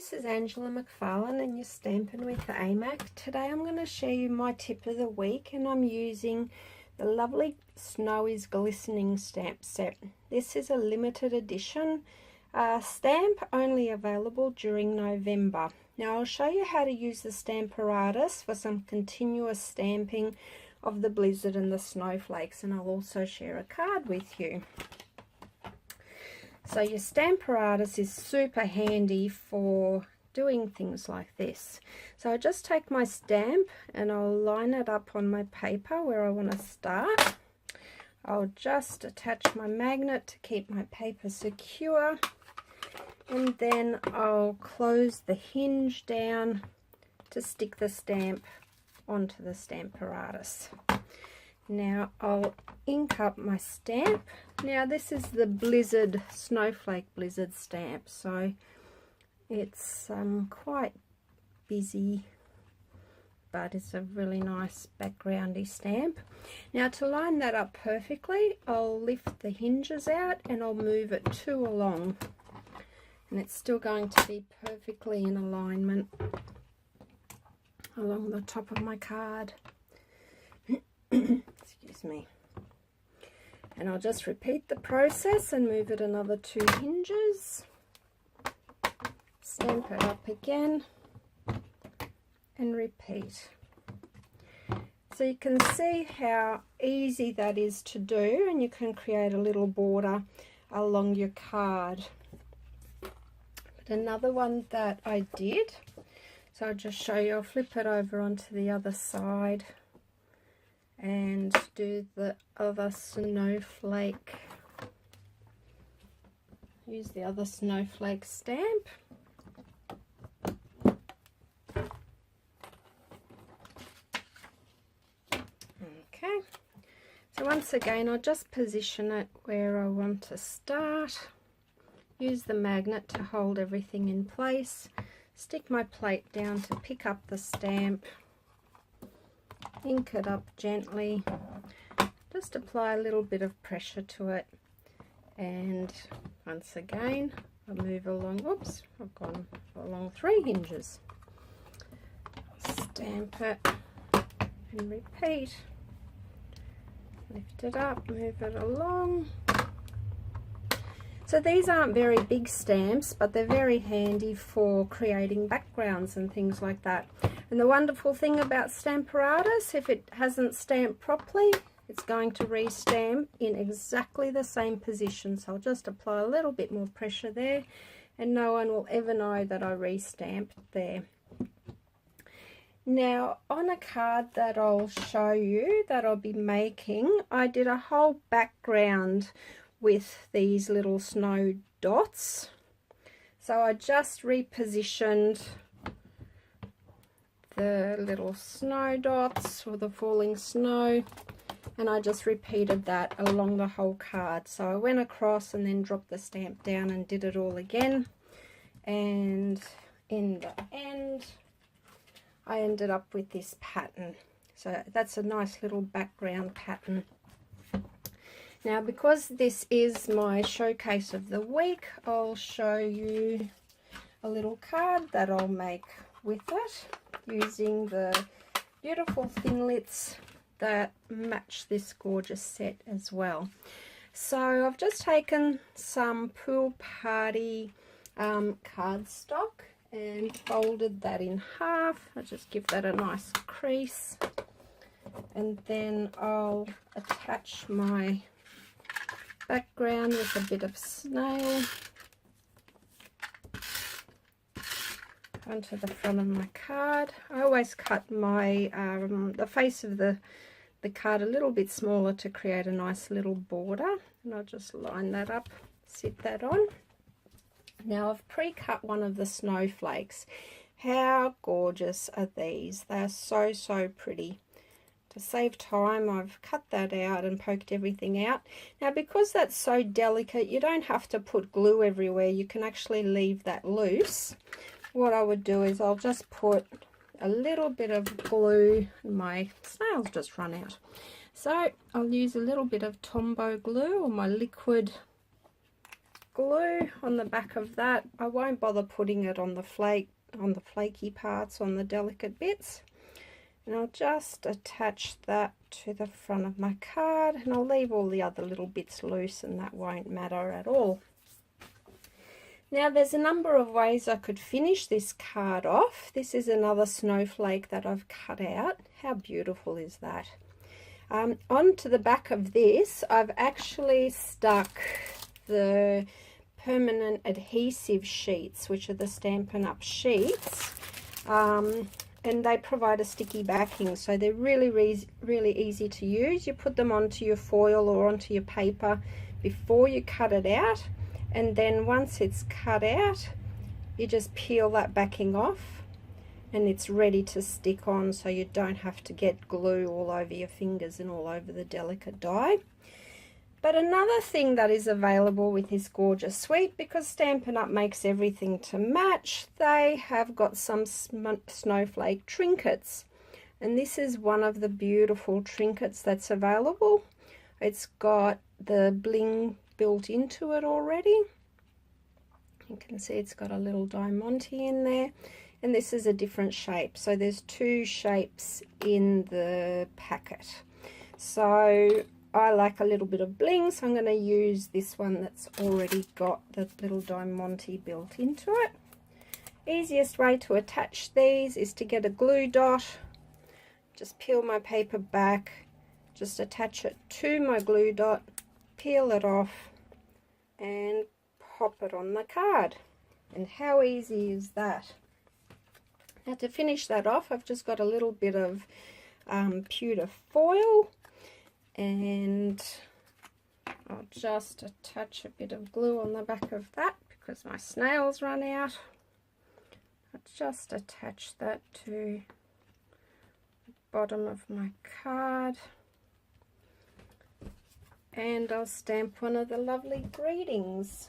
this is Angela McFarlane and you're Stamping with AMAC. Today I'm going to show you my tip of the week, and I'm using the lovely Snowy's Glistening stamp set. This is a limited edition stamp, only available during November. Now I'll show you how to use the Stamparatus for some continuous stamping of the blizzard and the snowflakes, and I'll also share a card with you. So your Stamparatus is super handy for doing things like this. So I just take my stamp and I'll line it up on my paper where I want to start. I'll just attach my magnet to keep my paper secure, and then I'll close the hinge down to stick the stamp onto the Stamparatus. Now I'll ink up my stamp. Now this is the blizzard, snowflake blizzard stamp, so it's quite busy, but it's a really nice backgroundy stamp. Now to line that up perfectly, I'll lift the hinges out and I'll move it 2 along, and it's still going to be perfectly in alignment along the top of my card. Excuse me. And I'll just repeat the process and move it another 2 hinges, stamp it up again and repeat. So you can see how easy that is to do, and you can create a little border along your card. But another one that I did, so I'll just show you, I'll flip it over onto the other side and do the other snowflake. Use the other snowflake stamp. Okay, so once again I'll just position it where I want to start. Use the magnet to hold everything in place. Stick my plate down to pick up the stamp. Ink it up gently, just apply a little bit of pressure to it, and once again I move along, oops, I've gone along 3 hinges, stamp it and repeat, lift it up, move it along. So these aren't very big stamps, but they're very handy for creating backgrounds and things like that. And the wonderful thing about Stamparatus, if it hasn't stamped properly, it's going to re-stamp in exactly the same position. So I'll just apply a little bit more pressure there, and no one will ever know that I re-stamped there. Now on a card that I'll show you that I'll be making, I did a whole background with these little snow dots. So I just repositioned the little snow dots or the falling snow, and I just repeated that along the whole card. So I went across and then dropped the stamp down and did it all again, and in the end I ended up with this pattern. So that's a nice little background pattern. Now because this is my showcase of the week, I'll show you a little card that I'll make with it using the beautiful thinlits that match this gorgeous set as well. So I've just taken some Pool Party cardstock and folded that in half. I'll just give that a nice crease, and then I'll attach my background with a bit of snail onto the front of my card. I always cut my the face of the card a little bit smaller to create a nice little border, and I'll just line that up, sit that on. Now I've pre-cut one of the snowflakes. How gorgeous are these? They are so pretty. To save time, I've cut that out and poked everything out. Now because that's so delicate, you don't have to put glue everywhere. You can actually leave that loose. What I would do is I'll just put a little bit of glue. My snail's just run out. So I'll use a little bit of Tombow glue, or my liquid glue on the back of that. I won't bother putting it on the flaky parts, on the delicate bits. And I'll just attach that to the front of my card, and I'll leave all the other little bits loose, and that won't matter at all. Now there's a number of ways I could finish this card off. This is another snowflake that I've cut out. How beautiful is that? Onto the back of this, I've actually stuck the permanent adhesive sheets, which are the Stampin' Up sheets, and they provide a sticky backing, so they're really easy to use. You put them onto your foil or onto your paper before you cut it out, and then once it's cut out, you just peel that backing off and it's ready to stick on, so you don't have to get glue all over your fingers and all over the delicate die. But another thing that is available with this gorgeous suite, because Stampin' Up makes everything to match, they have got some snowflake trinkets. And this is one of the beautiful trinkets that's available. It's got the bling built into it already. You can see it's got a little diamante in there. And this is a different shape. So there's two shapes in the packet. So I like a little bit of bling, so I'm going to use this one that's already got the little diamante built into it. Easiest way to attach these is to get a glue dot, just peel my paper back, just attach it to my glue dot, peel it off and pop it on the card. And how easy is that? Now to finish that off, I've just got a little bit of pewter foil, and I'll just attach a bit of glue on the back of that because my snails run out. I'll just attach that to the bottom of my card, and I'll stamp one of the lovely greetings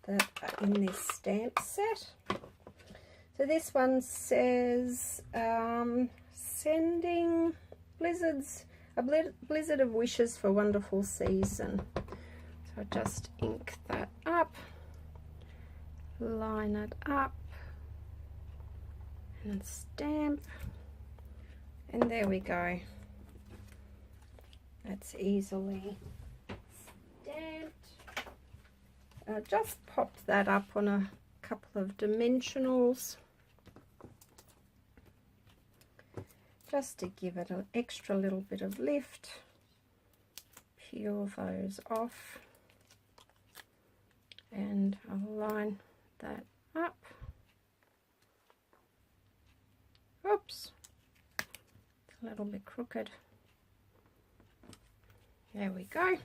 that are in this stamp set. So this one says sending a blizzard of wishes for wonderful season. So I just ink that up, line it up and stamp, and there we go. That's easily stamped. I just popped that up on a couple of dimensionals just to give it an extra little bit of lift. Peel those off and I'll line that up. Oops, it's a little bit crooked. There we go.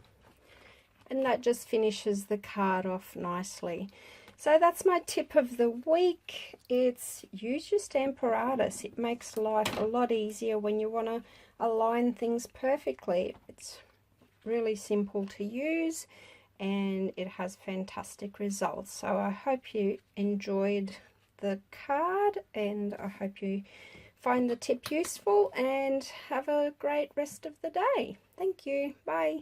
And that just finishes the card off nicely. So that's my tip of the week. It's use your Stamparatus. It makes life a lot easier when you want to align things perfectly. It's really simple to use and it has fantastic results. So I hope you enjoyed the card and I hope you find the tip useful and have a great rest of the day. Thank you. Bye.